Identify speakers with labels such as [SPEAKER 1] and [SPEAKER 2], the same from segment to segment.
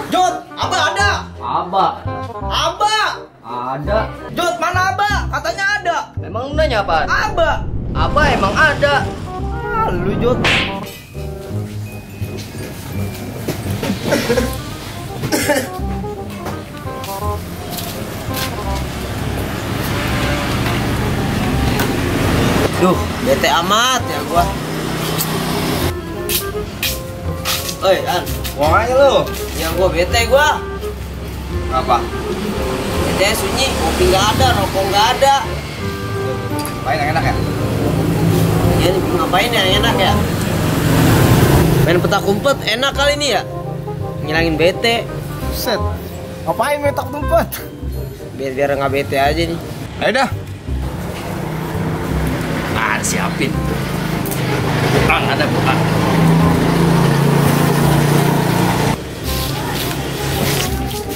[SPEAKER 1] Jod, Abah ada.
[SPEAKER 2] Abah.
[SPEAKER 1] Abah.
[SPEAKER 2] Ada.
[SPEAKER 1] Jod, mana Abah? Katanya ada.
[SPEAKER 2] Emang lu nanya apaan?
[SPEAKER 1] Abah.
[SPEAKER 2] Abah emang ada.
[SPEAKER 1] Lu Jod. Duh, bete amat ya gua. Oi, An.
[SPEAKER 3] Wahai lu.
[SPEAKER 1] Yang gua bete gua.
[SPEAKER 3] Apa?
[SPEAKER 1] Bete sunyi, kopi nggak ada, rokok nggak ada.
[SPEAKER 3] Main yang enak ya?
[SPEAKER 1] Ya ngapain ya enak ya? Main petak umpet enak kali ini ya? Ngilangin bete.
[SPEAKER 3] Set. Ngapain main tak tempat?
[SPEAKER 1] Biar nggak bete aja nih.
[SPEAKER 3] Ayo dah.
[SPEAKER 2] Siapin. Bang, ada bukan.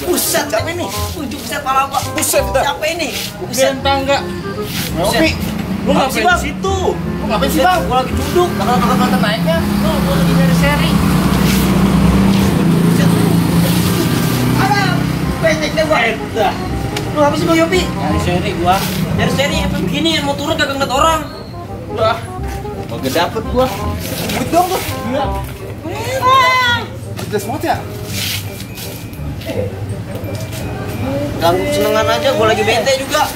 [SPEAKER 1] Buset, siapa ini? Buset pala gua.
[SPEAKER 3] Buset dah.
[SPEAKER 1] Siapa ini?
[SPEAKER 3] Buset tangga.
[SPEAKER 1] Ngopi.
[SPEAKER 3] Lu ngapain di situ? Lu ngapain sih, Bang?
[SPEAKER 1] Gua lagi duduk.
[SPEAKER 2] Kakak naiknya. Tuh, gua lagi nyari seri.
[SPEAKER 1] Ada. Pendek deh gua.
[SPEAKER 3] Dah.
[SPEAKER 1] Lu apa sih Bang Yopi?
[SPEAKER 3] Nyari seri gua.
[SPEAKER 1] Nyari seri apa begini mau turun kagak ngeliat orang.
[SPEAKER 3] Udah. Kagak dapet gua. Duit dong tuh. Iya. Udah semut ya?
[SPEAKER 1] Ganggu kesenangan aja, gua lagi bete juga.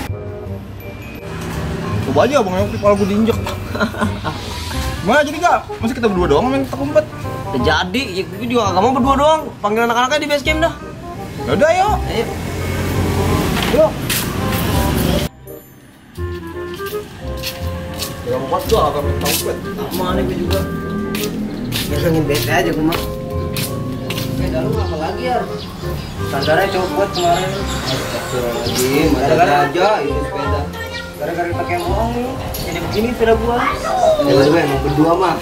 [SPEAKER 3] Coba aja Bang Yopi kalau gua diinjek. Gimana jadi gak? Masih kita berdua doang main tak umpet?
[SPEAKER 1] Udah jadi, ya, gua juga gak mau berdua doang. Panggil anak-anaknya di base camp dah.
[SPEAKER 3] Yaudah yuk.
[SPEAKER 1] Ayo.
[SPEAKER 3] Yuk. Gak muat gua agak main tak umpet.
[SPEAKER 1] Sama nih gua juga. Ngilangin bete aja gua mah. Sepeda lu apa lagi ya? Standarnya copot kemarin.
[SPEAKER 3] Astagfirullahaladzim,
[SPEAKER 1] Gara-gara
[SPEAKER 3] aja ini sepeda.
[SPEAKER 1] Gara-gara pakai bohong nih. Jadi begini sepeda gua.
[SPEAKER 3] Ya udah emang berdua mah.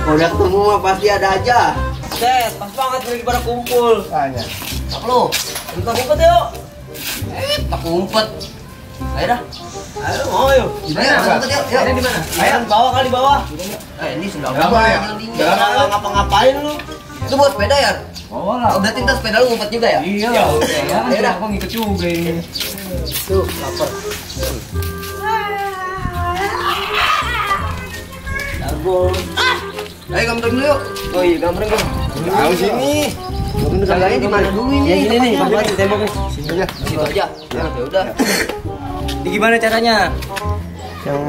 [SPEAKER 3] Kalau udah ketemu mah pasti ada aja.
[SPEAKER 1] Set, pas banget lagi pada kumpul.
[SPEAKER 3] Tanya.
[SPEAKER 1] Apa lu? Kita kumpet yuk. Tak kumpet. Ayo dah. Ayo, mau yuk.
[SPEAKER 3] Di mana?
[SPEAKER 1] Kumpet yuk. Ayo di mana? Ayo di bawah kali bawah. Ini sudah
[SPEAKER 3] Apa ya?
[SPEAKER 1] Jangan ngapa-ngapain lu. Itu buat sepeda ya?
[SPEAKER 2] Oh lah.
[SPEAKER 1] Oh, berarti ntar sepeda lu ngumpet juga ya?
[SPEAKER 2] Iya. Ya,
[SPEAKER 1] udah.
[SPEAKER 2] aku ngikut juga ini.
[SPEAKER 1] Tuh, lapar. Jago. Ayo gambreng dulu yuk. Oh iya, gambreng dong.
[SPEAKER 3] Tahu sini.
[SPEAKER 1] Kagaknya di mana dulu ini? Ya gini nih, pas di tembok nih.
[SPEAKER 3] Sini aja.
[SPEAKER 1] Situ aja. Ya udah.
[SPEAKER 2] Ini gimana caranya?
[SPEAKER 1] Yang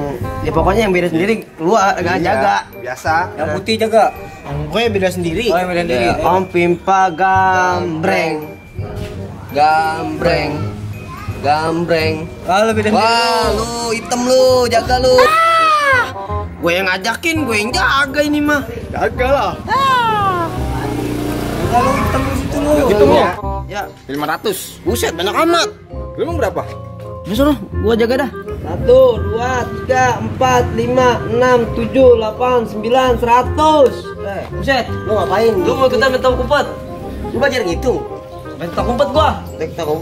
[SPEAKER 1] ya pokoknya yang beda sendiri keluar agak jaga.
[SPEAKER 3] Biasa.
[SPEAKER 2] Yang putih jaga.
[SPEAKER 1] Pokoknya beda sendiri.
[SPEAKER 2] Oh, yang beda sendiri.
[SPEAKER 1] Om Pimpa gambreng. Gambreng. Gambreng.
[SPEAKER 2] Ah, lebih dari
[SPEAKER 1] Wah, lu hitam lu, jaga lu. Gue yang ngajakin, gue yang jaga ini mah.
[SPEAKER 3] Jaga lah.
[SPEAKER 2] kalau hitam di situ lu.
[SPEAKER 3] Gitu lu.
[SPEAKER 1] Ya,
[SPEAKER 3] 500.
[SPEAKER 1] buset banyak amat.
[SPEAKER 3] Lu emang berapa?
[SPEAKER 1] Udah sono, gua jaga dah. 1, 2, 3, 4, 5, 6, 7, 8, 9, 100. Buset, lu ngapain? Lu mau ikutan minta kumpet? Lu belajar ngitung? Minta kumpet gua.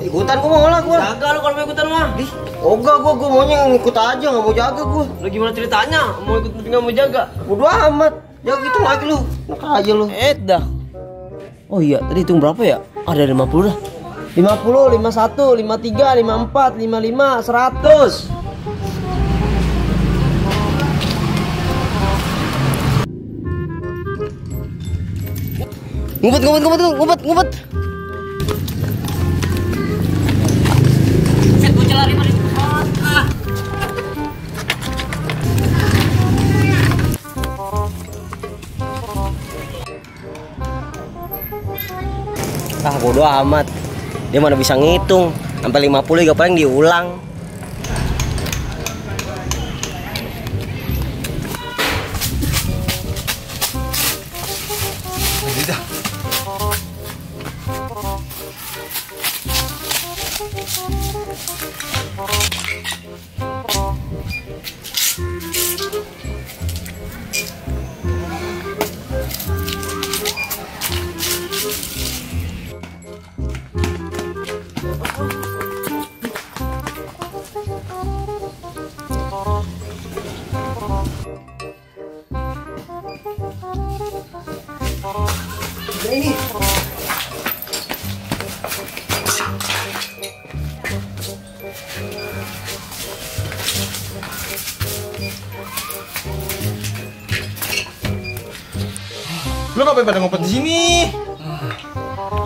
[SPEAKER 1] Ikutan gua mau lah gua. Jaga lu kalau mau ikutan mah. Ih, ogah gua maunya ngikut aja, nggak mau jaga gua. Lu gimana ceritanya? Mau ikut tapi nggak mau jaga? Bodo amat. Jaga gitu lagi lu. Nak aja lu. Dah. Oh iya, tadi hitung berapa ya? Ada 50 dah. 50, 51, 53, 54, 55, 100. Ngumpet. Set bocah lari balik. Bodo amat. Dia mana bisa ngitung. Sampai 50 juga paling diulang.
[SPEAKER 3] Udah.
[SPEAKER 1] Ini.
[SPEAKER 3] Lu ngapain pada ngumpet di sini?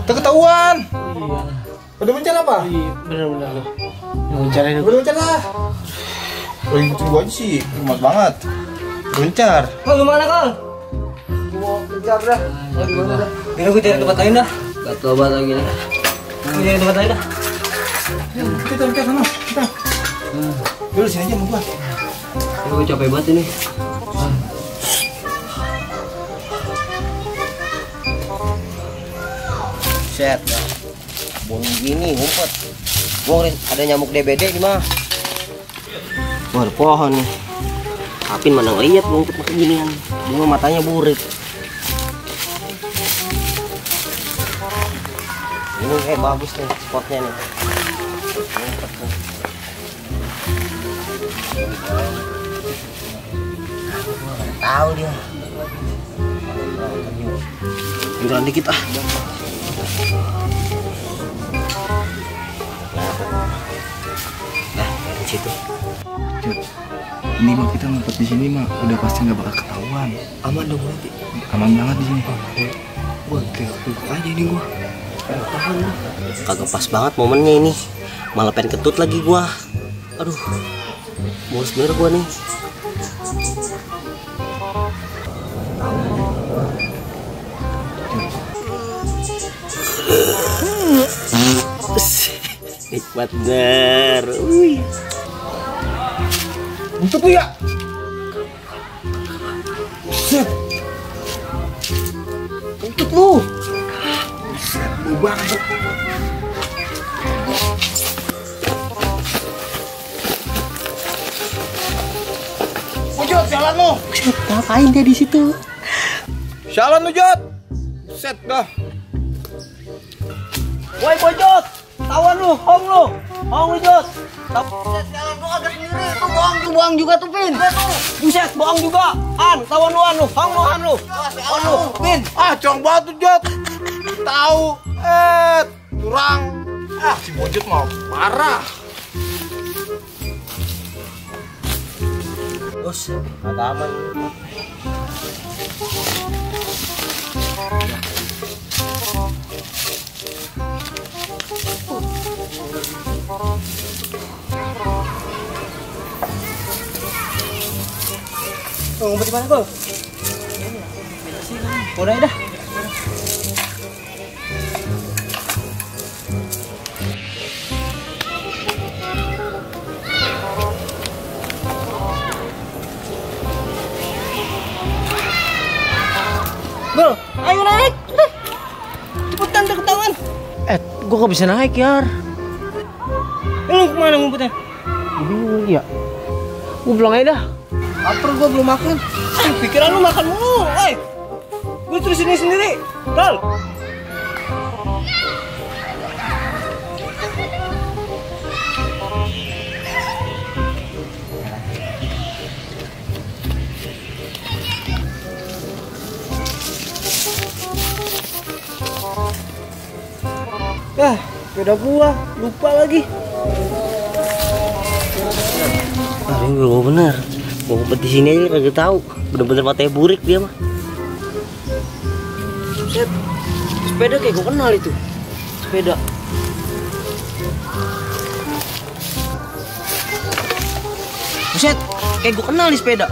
[SPEAKER 3] Udah ketahuan.
[SPEAKER 1] Iya.
[SPEAKER 3] Pada mencar apa?
[SPEAKER 1] Iya, bener-bener lu. Mencar itu.
[SPEAKER 3] Udah mencar lah. Lo ngikutin gua aja sih, gemas banget. Udah mencar.
[SPEAKER 1] Kal, gimana Kal? Mau mencar dah. Gimana dah?
[SPEAKER 2] Biar gue cari tempat lain dah.
[SPEAKER 1] Gak tobat lagi dah.
[SPEAKER 2] Gue cari tempat lain dah.
[SPEAKER 3] Kita mencar sana. Kita. Lu sini aja sama gua.
[SPEAKER 1] Gue capek banget ini. Set, bonus gini ngumpet. Gua ada nyamuk DBD ini mah. Wah, ada pohon nih. Apin mana ngeliat ngumpet pakai ginian. Dia mah matanya burik. Ini bagus nih spotnya nih. Ngumpet nih. Tahu dia. Juran dikit ah. Nah, di situ.
[SPEAKER 3] Ini mah kita ngumpet di sini mah udah pasti nggak bakal ketahuan.
[SPEAKER 1] Aman dong berarti.
[SPEAKER 3] Aman banget di sini.
[SPEAKER 1] Gua kayak aja nih gua. Tahan lu. Kagak pas banget momennya ini. Malah pengen ketut lagi gua. Aduh. Bolos bener gua nih. Nikmat bener.
[SPEAKER 3] Untuk lu ya. Set.
[SPEAKER 1] Untuk lu.
[SPEAKER 3] Lu banget. Jod, jalan lu.
[SPEAKER 1] Ngapain dia di situ?
[SPEAKER 3] Jalan lu, Jod. Set dah.
[SPEAKER 1] Woi Bojot, tawan lu, hong lu Jot. Jalan gua agak sendiri, itu bohong juga tuh Pin. Buset, bohong juga. Tawan lu, hong lu. On lu, Pin.
[SPEAKER 3] Ah, cong banget tuh, Jod. Tahu, kurang. Ah, si Bojot mau parah.
[SPEAKER 1] Bos, agak aman. Ngumpet di mana kau? Udah dah. Bel, ayo naik. Cepetan udah ketahuan. Gua gak bisa naik, Yar. Lu kemana ngumpetnya? Bingung ya. Gua pulang aja dah. Lapar gua belum makan. Pikiran lu makan mulu. Gua terus ini sendiri. Dal. Sepeda gua lupa lagi. Ini gue bener. Mau ngumpet di sini aja kagak tahu. Bener-bener matanya burik dia mah. Set. Sepeda kayak gue kenal itu. Sepeda. Buset, kayak gue kenal nih sepeda.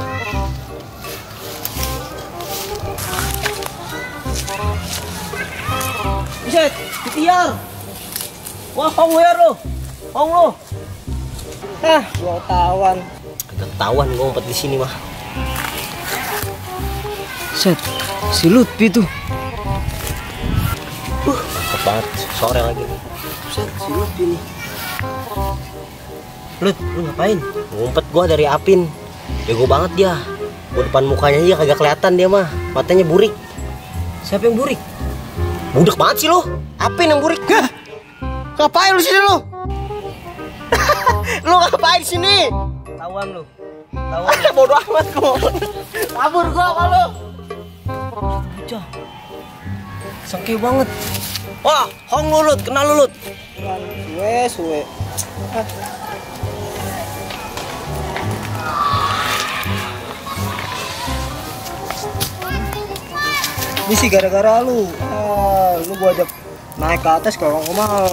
[SPEAKER 1] Buset, ditiar. Wah, hong lo. Gua tawan. Ketahuan gua ngumpet di sini mah. Set, si Lutfi tuh. Mantap banget, sore lagi nih. Set, si Lutfi nih. Lut, lu ngapain? Ngumpet gua dari Apin. Bego banget dia. Gua depan mukanya aja kagak kelihatan dia mah. Matanya burik. Siapa yang burik? Budak banget sih lu. Apin yang burik. Ngapain lu sini lu? Lu ngapain sini? Tawan lu. Tawan. Bodoh amat gua. Kabur gua sama lu. Bocah. Sengke banget. Wah, hong lulut, kenal lulut. Suwe. Ini sih gara-gara lu. Lu gua ajak naik ke atas kalau nggak mau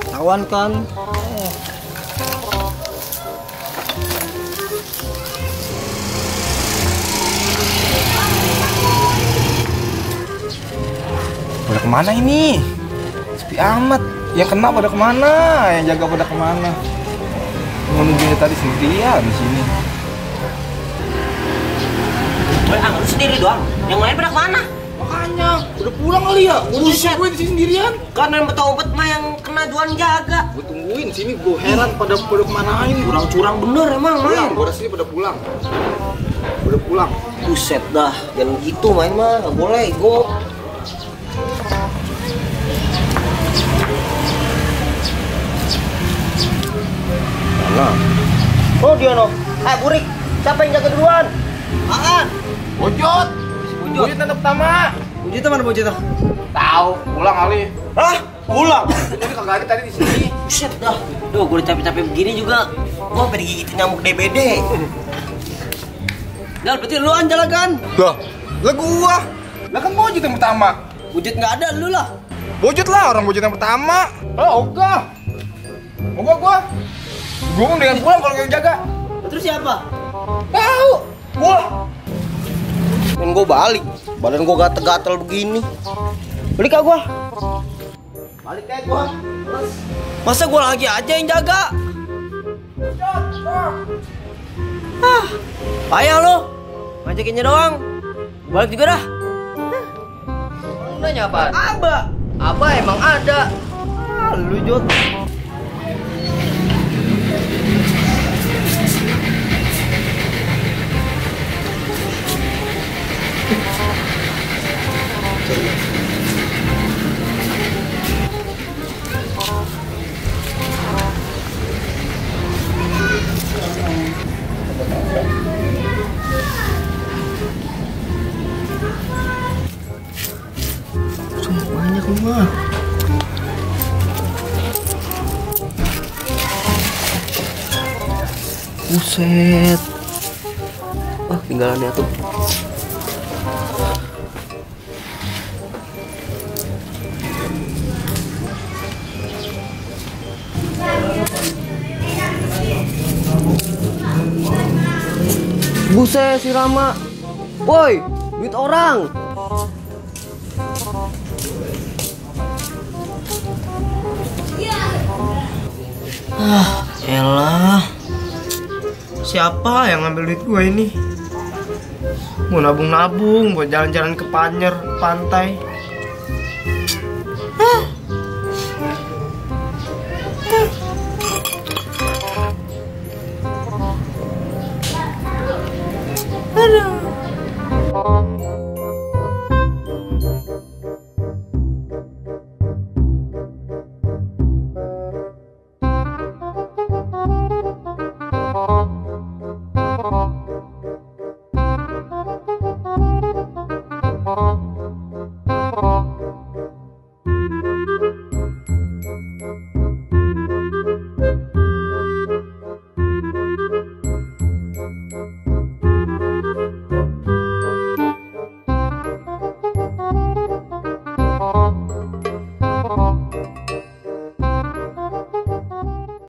[SPEAKER 1] tawan kan.
[SPEAKER 3] Pada kemana ini? Sepi amat. Yang kena pada kemana? Yang jaga pada kemana? Mau nungguin tadi sendirian di sini.
[SPEAKER 1] Lu sendiri doang. Yang lain pada kemana?
[SPEAKER 3] Makanya, udah pulang kali ya? Udah gue di sini sendirian.
[SPEAKER 1] Karena yang betul-betul mah yang kena jualan jaga.
[SPEAKER 3] Gue tungguin sini, gue heran pada kemanain.
[SPEAKER 1] Curang-curang bener emang
[SPEAKER 3] Pulang,
[SPEAKER 1] main.
[SPEAKER 3] gue sini pada pulang. Udah pulang.
[SPEAKER 1] Buset dah, jangan gitu main mah, nggak boleh, go. Mana? Oh dia no. Burik, siapa yang jaga duluan? Aan.
[SPEAKER 3] Bojot. Bojot nanti pertama.
[SPEAKER 1] Bojot mana Bojot?
[SPEAKER 3] Tahu, pulang kali.
[SPEAKER 1] Hah? Pulang?
[SPEAKER 3] Jadi kagak ada tadi di sini.
[SPEAKER 1] Buset dah. Duh, gue udah capek-capek begini juga. Gue sampai digigitin nyamuk DBD. Gal, berarti lu anjala kan?
[SPEAKER 3] Lah gua. Lah kan Bojot yang pertama.
[SPEAKER 1] Bojot nggak ada, lu lah.
[SPEAKER 3] Bojot lah, orang Bojot yang pertama. Oh, ogah. Ogah gua. Gua mau dengan pulang kalau yang jaga.
[SPEAKER 1] Terus siapa?
[SPEAKER 3] Tahu. Gua.
[SPEAKER 1] Pengen gue balik, badan gue gatel-gatel begini. Balik kah gue? Balik kayak gue. Masa gue lagi aja yang jaga? Payah lo, ngajakinnya doang. Balik juga dah.
[SPEAKER 2] Nanya apa?
[SPEAKER 1] Aba emang ada. Lu Jot. Banyak mah. Buset. Wah, tinggalannya tuh. Buset si Rama. Woi, duit orang. Elah. Siapa yang ngambil duit gue ini? Mau nabung-nabung buat jalan-jalan ke Panjer, pantai.